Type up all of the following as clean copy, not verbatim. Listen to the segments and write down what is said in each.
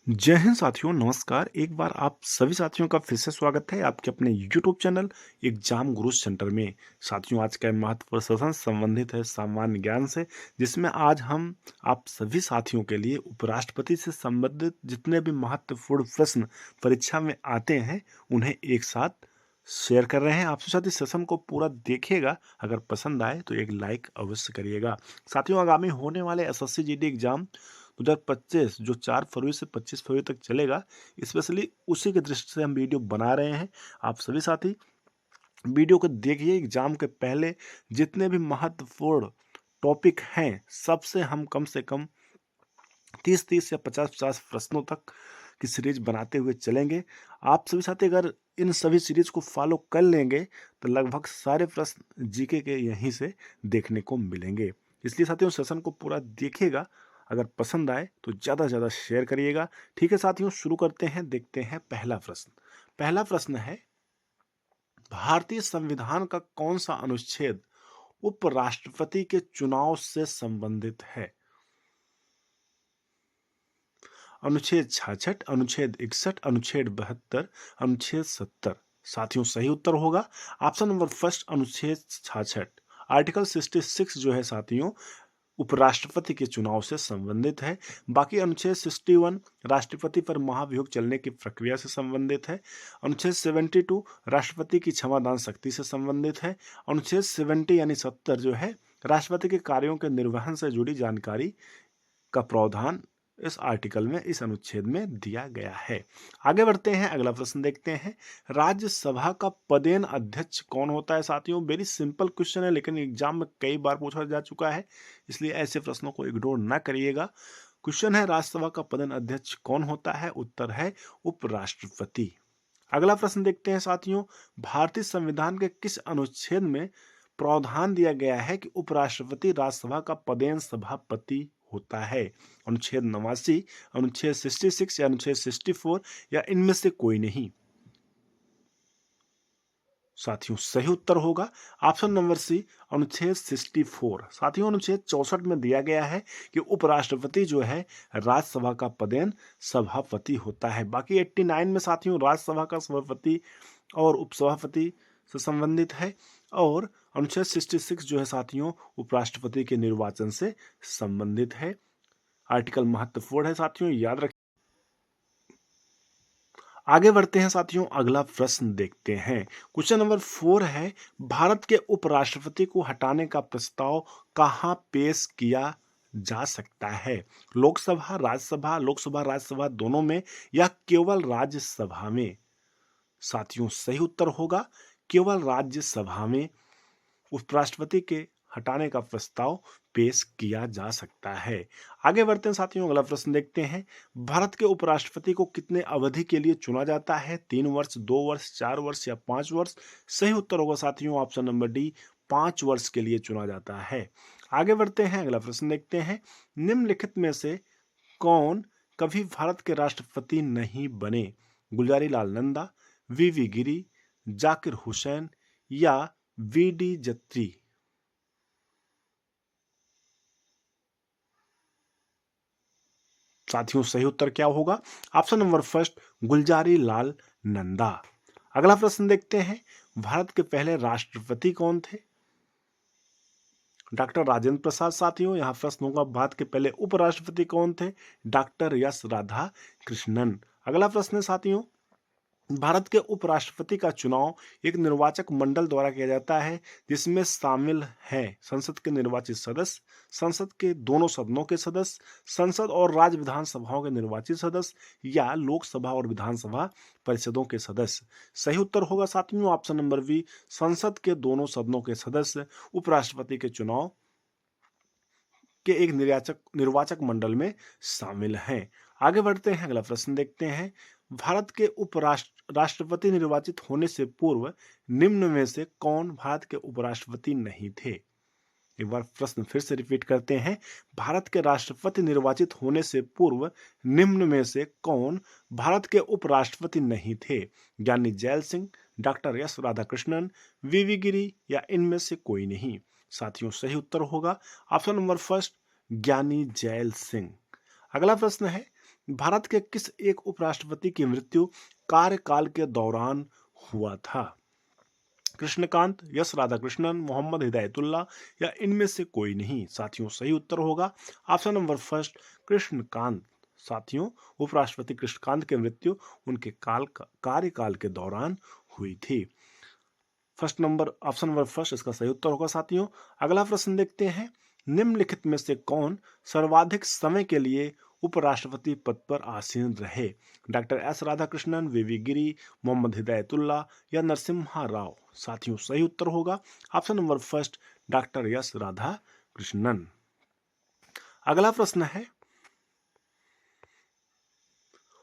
जय हिंद साथियों, नमस्कार। एक बार आप सभी साथियों का फिर से स्वागत है आपके अपने यूट्यूब चैनल एग्जाम गुरु सेंटर में। साथियों, आज का महत्वपूर्ण सेशन संबंधित है सामान्य ज्ञान से, जिसमें आज हम आप सभी साथियों के लिए उपराष्ट्रपति से संबंधित जितने भी महत्वपूर्ण प्रश्न परीक्षा में आते हैं उन्हें एक साथ शेयर कर रहे हैं। आपके साथ इस सेशन को पूरा देखिएगा। अगर पसंद आए तो एक लाइक अवश्य करिएगा। साथियों, आगामी होने वाले एसएससी जीडी एग्जाम 2025 जो 4 फरवरी से 25 फरवरी तक चलेगा, स्पेशली उसी की दृष्टि से हम वीडियो बना रहे हैं। आप सभी साथी वीडियो को देखिए। एग्जाम के पहले जितने भी महत्वपूर्ण टॉपिक हैं, सबसे हम कम से कम 30-30 या 50-50 प्रश्नों तक की सीरीज बनाते हुए चलेंगे। आप सभी साथी अगर इन सभी सीरीज को फॉलो कर लेंगे तो लगभग सारे प्रश्न जीके के यहीं से देखने को मिलेंगे। इसलिए साथियों, सेशन को पूरा देखिएगा। अगर पसंद आए तो ज़्यादा से ज़्यादा शेयर करिएगा। ठीक है साथियों, शुरू करते हैं। देखते हैं पहला प्रश्न। पहला प्रश्न है, भारतीय संविधान का कौन सा अनुच्छेद उपराष्ट्रपति के चुनाव से संबंधित है? अनुच्छेद 66, अनुच्छेद 61, अनुच्छेद 72, अनुच्छेद 70। साथियों, सही उत्तर होगा ऑप्शन नंबर फर्स्ट, अनुच्छेद 66। आर्टिकल 66 जो है साथियों, उपराष्ट्रपति के चुनाव से संबंधित है। बाकी अनुच्छेद 61 राष्ट्रपति पर महाभियोग चलने की प्रक्रिया से संबंधित है। अनुच्छेद 72 राष्ट्रपति की क्षमादान शक्ति से संबंधित है। अनुच्छेद 70 यानी 70 जो है राष्ट्रपति के कार्यों के निर्वहन से जुड़ी जानकारी का प्रावधान इस आर्टिकल में, इस अनुच्छेद में दिया गया है। आगे बढ़ते हैं, अगला प्रश्न देखते हैं। राज्यसभा का पदेन अध्यक्ष कौन होता है? साथियों, वेरी सिंपल क्वेश्चन है, लेकिन एग्जाम में कई बार पूछा जा चुका है, इसलिए ऐसे प्रश्नों को इग्नोर ना करिएगा। क्वेश्चन है, राज्यसभा का पदेन अध्यक्ष कौन होता है? उत्तर है उपराष्ट्रपति। अगला प्रश्न देखते हैं साथियों। भारतीय संविधान के किस अनुच्छेद में प्रावधान दिया गया है कि उपराष्ट्रपति राज्यसभा का पदेन सभापति होता है? अनुच्छेद 89, अनुच्छेद 66 या अनुच्छेद 64 या इनमें से कोई नहीं? साथियों, सही उत्तर होगा ऑप्शन नंबर सी, अनुच्छेद 64। साथियों, अनुच्छेद 64 में दिया गया है कि उपराष्ट्रपति जो है राज्यसभा का पदेन सभापति होता है। बाकी 89 में साथियों राज्यसभा का सभापति और उपसभापति से संबंधित है, और अनुच्छेद 66 जो है साथियों उपराष्ट्रपति के निर्वाचन से संबंधित है। आर्टिकल महत्वपूर्ण है साथियों, याद रखिए। आगे बढ़ते हैं साथियों, अगला प्रश्न देखते हैं। क्वेश्चन नंबर 4 है, भारत के उपराष्ट्रपति को हटाने का प्रस्ताव कहां पेश किया जा सकता है? लोकसभा, राज्यसभा, लोकसभा राज्यसभा दोनों में, या केवल राज्यसभा में? साथियों, सही उत्तर होगा केवल राज्यसभा में उपराष्ट्रपति के हटाने का प्रस्ताव पेश किया जा सकता है। आगे बढ़ते हैं साथियों, अगला प्रश्न देखते हैं। भारत के उपराष्ट्रपति को कितने अवधि के लिए चुना जाता है? 3 वर्ष, 2 वर्ष, 4 वर्ष या 5 वर्ष? सही उत्तर होगा साथियों ऑप्शन नंबर डी, 5 वर्ष के लिए चुना जाता है। आगे बढ़ते हैं, अगला प्रश्न देखते हैं। निम्नलिखित में से कौन कभी भारत के राष्ट्रपति नहीं बने? गुलजारी लाल नंदा, वीवी गिरी, जाकिर हुसैन या वीडी जत्ती? साथियों, सही उत्तर क्या होगा? Option number first, Gulzari Lal Nanda. अगला प्रश्न देखते हैं। भारत के पहले राष्ट्रपति कौन थे? डॉक्टर राजेंद्र प्रसाद। साथियों, यहां प्रश्न होगा, भारत के पहले उपराष्ट्रपति कौन थे? Doctor S Radha Krishnan. अगला प्रश्न है साथियों, भारत के उपराष्ट्रपति का चुनाव एक निर्वाचक मंडल द्वारा किया जाता है, जिसमें शामिल हैं संसद के निर्वाचित सदस्य, संसद के दोनों सदनों के सदस्य, संसद और राज्य विधानसभाओं के निर्वाचित सदस्य, या लोकसभा और विधानसभा परिषदों के सदस्य? सही उत्तर होगा साथियों ऑप्शन नंबर बी, संसद के दोनों सदनों के सदस्य उपराष्ट्रपति के चुनाव के एक निर्वाचक मंडल में शामिल हैं। आगे बढ़ते हैं, अगला प्रश्न देखते हैं। भारत के राष्ट्रपति निर्वाचित होने से पूर्व निम्न में से कौन भारत के उपराष्ट्रपति नहीं थे? एक बार प्रश्न फिर से रिपीट करते हैं। भारत के राष्ट्रपति निर्वाचित होने से पूर्व निम्न में से कौन भारत के उपराष्ट्रपति नहीं थे? Giani Zail Singh, doctor S Radhakrishnan, VV Giri या इनमें से कोई नहीं? साथियों, सही उत्तर होगा option number first, Giani Zail Singh. अगला प्रश्न है, भारत के किस एक उपराष्ट्रपति की मृत्यु कार्यकाल के दौरान हुआ था? कृष्णकांत, यस राधाकृष्णन, मोहम्मद हिदायतुल्लाह या इनमें से कोई नहीं? साथियों सही उत्तर होगा ऑप्शन नंबर फर्स्ट, कृष्णकांत। साथियों, उपराष्ट्रपति कृष्णकांत की मृत्यु उनके कार्यकाल के दौरान हुई थी। First number option number first इसका सही उत्तर होगा। साथियों, अगला प्रश्न देखते हैं, निम्नलिखित में से कौन सर्वाधिक समय के लिए उपराष्ट्रपति पद पर आसीन रहे? डॉक्टर एस राधाकृष्णन, वीवी गिरी, मोहम्मद हिदायतुल्लाह या नरसिम्हा राव? साथियों सही उत्तर होगा option number first, doctor S Radhakrishnan. अगला प्रश्न है,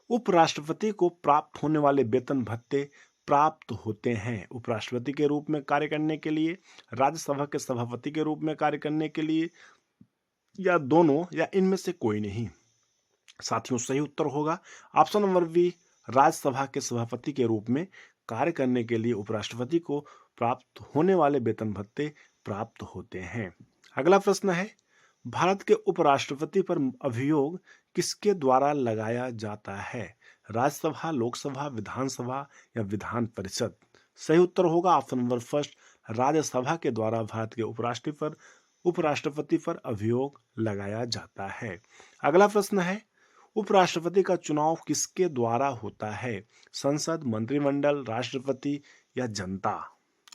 उपराष्ट्रपति को प्राप्त होने वाले वेतन भत्ते प्राप्त होते हैं उपराष्ट्रपति के रूप में कार्य करने के लिए, राज्यसभा के सभापति के रूप में कार्य करने के लिए, या दोनों, या इनमें से कोई नहीं? साथियों सही उत्तर होगा ऑप्शन नंबर बी, राज्यसभा के सभापति के रूप में कार्य करने के लिए उपराष्ट्रपति को प्राप्त होने वाले वेतन भत्ते प्राप्त होते हैं। अगला प्रश्न है, भारत के उपराष्ट्रपति पर अभियोग किसके द्वारा लगाया जाता है? राज्यसभा, लोकसभा, विधानसभा या विधान परिषद? सही उत्तर होगा ऑप्शन नंबर फर्स्ट, राज्यसभा के द्वारा भारत के उपराष्ट्रपति पर अभियोग लगाया जाता है। अगला प्रश्न है, उपराष्ट्रपति का चुनाव किसके द्वारा होता है? संसद, मंत्रिमंडल, राष्ट्रपति या जनता?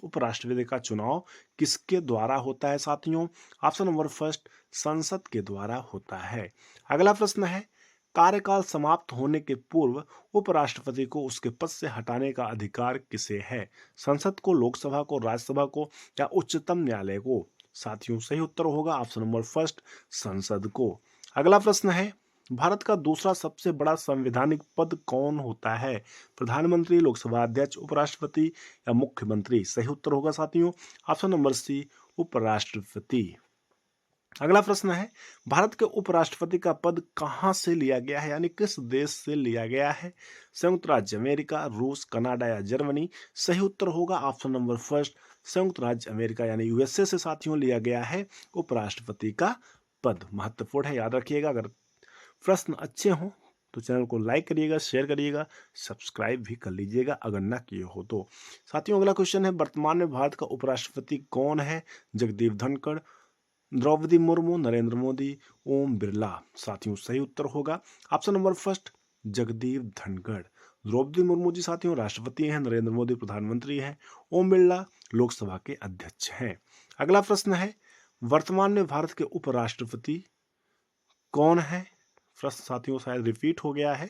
उपराष्ट्रपति का चुनाव किसके द्वारा होता है? साथियों, ऑप्शन नंबर फर्स्ट, संसद के द्वारा होता है। अगला प्रश्न है, कार्यकाल समाप्त होने के पूर्व उपराष्ट्रपति को उसके पद से हटाने का अधिकार किसे है? संसद को, लोकसभा को, राज्यसभा को या उच्चतम न्यायालय को? साथियों सही उत्तर होगा ऑप्शन नंबर फर्स्ट, संसद को। अगला प्रश्न है, भारत का दूसरा सबसे बड़ा संवैधानिक पद कौन होता है? प्रधानमंत्री, लोकसभा अध्यक्ष, उपराष्ट्रपति या मुख्यमंत्री? सही उत्तर होगा साथियों ऑप्शन नंबर सी, उपराष्ट्रपति। अगला प्रश्न है, भारत के उपराष्ट्रपति का पद कहां से लिया गया है, यानी किस देश से लिया गया है? संयुक्त राज्य अमेरिका, रूस, कनाडा या जर्मनी? सही उत्तर होगा ऑप्शन नंबर फर्स्ट, संयुक्त राज्य अमेरिका यानी यूएसए से साथियों लिया गया है उपराष्ट्रपति का पद। महत्वपूर्ण है, याद रखिएगा। अगर प्रश्न अच्छे हों तो चैनल को लाइक करिएगा, शेयर करिएगा, सब्सक्राइब भी कर लीजिएगा अगर ना किए हो तो। साथियों, अगला क्वेश्चन है, वर्तमान में भारत का उपराष्ट्रपति कौन है? जगदीप धनखड़, द्रौपदी मुर्मू, नरेंद्र मोदी, ओम बिरला? साथियों सही उत्तर होगा option number first, Jagdeep Dhankhar. Draupadi Murmu ji साथियों राष्ट्रपति हैं, नरेंद्र मोदी प्रधानमंत्री हैं, ओम बिरला लोकसभा के अध्यक्ष हैं। अगला प्रश्न है, वर्तमान में भारत के उपराष्ट्रपति कौन है? प्रश्न साथियों शायद रिपीट हो गया है।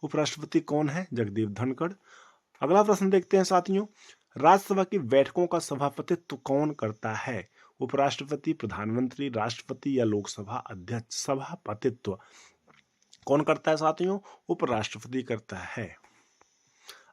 उपराष्ट्रपति कौन है? जगदीप धनखड़। अगला प्रश्न देखते हैं साथियों, राज्यसभा की बैठकों का सभापतित्व कौन करता है? उपराष्ट्रपति, प्रधानमंत्री, राष्ट्रपति या लोकसभा अध्यक्ष? सभापतित्व कौन करता है साथियों? उपराष्ट्रपति करता है।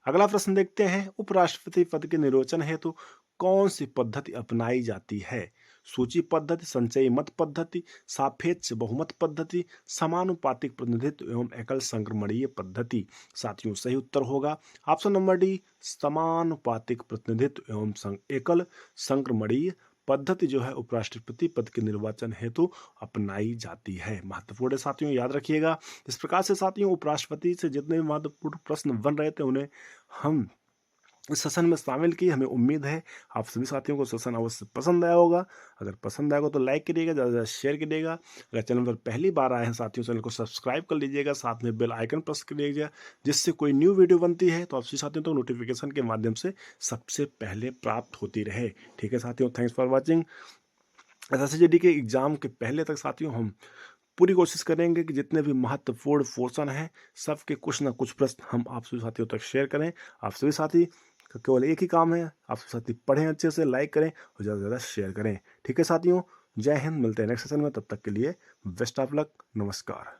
अगला प्रश्न देखते हैं, उपराष्ट्रपति पद के निर्वाचन हेतु कौन सी पद्धति अपनाई जाती है? सूची पद्धति, संचयी मत पद्धति, सापेक्ष बहुमत पद्धति, समानुपातिक प्रतिनिधित्व एवं एकल संक्रमणीय पद्धति? साथियों सही उत्तर होगा ऑप्शन नंबर डी, समानुपातिक प्रतिनिधित्व एवं एकल संक्रमणीय पद्धति जो है उपराष्ट्रपति पद के निर्वाचन हेतु अपनाई जाती है। महत्वपूर्ण है साथियों, याद रखिएगा। इस प्रकार से साथियों उपराष्ट्रपति से जितने भी महत्वपूर्ण प्रश्न बन रहे थे उन्हें हम इस सेशन में शामिल की। हमें उम्मीद है आप सभी साथियों को सेशन अवश्य पसंद आया होगा। अगर पसंद आएगा तो लाइक करिएगा, ज़्यादा से ज़्यादा शेयर करिएगा। अगर चैनल पर पहली बार आए हैं साथियों, चैनल को सब्सक्राइब कर लीजिएगा, साथ में बेल आइकन प्रेस कर लीजिएगा, जिससे कोई न्यू वीडियो बनती है तो आप सभी साथियों तो नोटिफिकेशन के माध्यम से सबसे पहले प्राप्त होती रहे। ठीक है साथियों, थैंक्स फॉर वॉचिंग। एसएससी के एग्जाम के पहले तक साथियों हम पूरी कोशिश करेंगे कि जितने भी महत्वपूर्ण पोर्शन हैं सबके कुछ ना कुछ प्रश्न हम आप सभी साथियों तक शेयर करें। आप सभी साथी का केवल एक ही काम है, आप सभी साथी पढ़ें अच्छे से, लाइक करें और ज़्यादा से ज़्यादा शेयर करें। ठीक है साथियों, जय हिंद। मिलते हैं नेक्स्ट सेशन में, तब तक के लिए बेस्ट ऑफ लक, नमस्कार।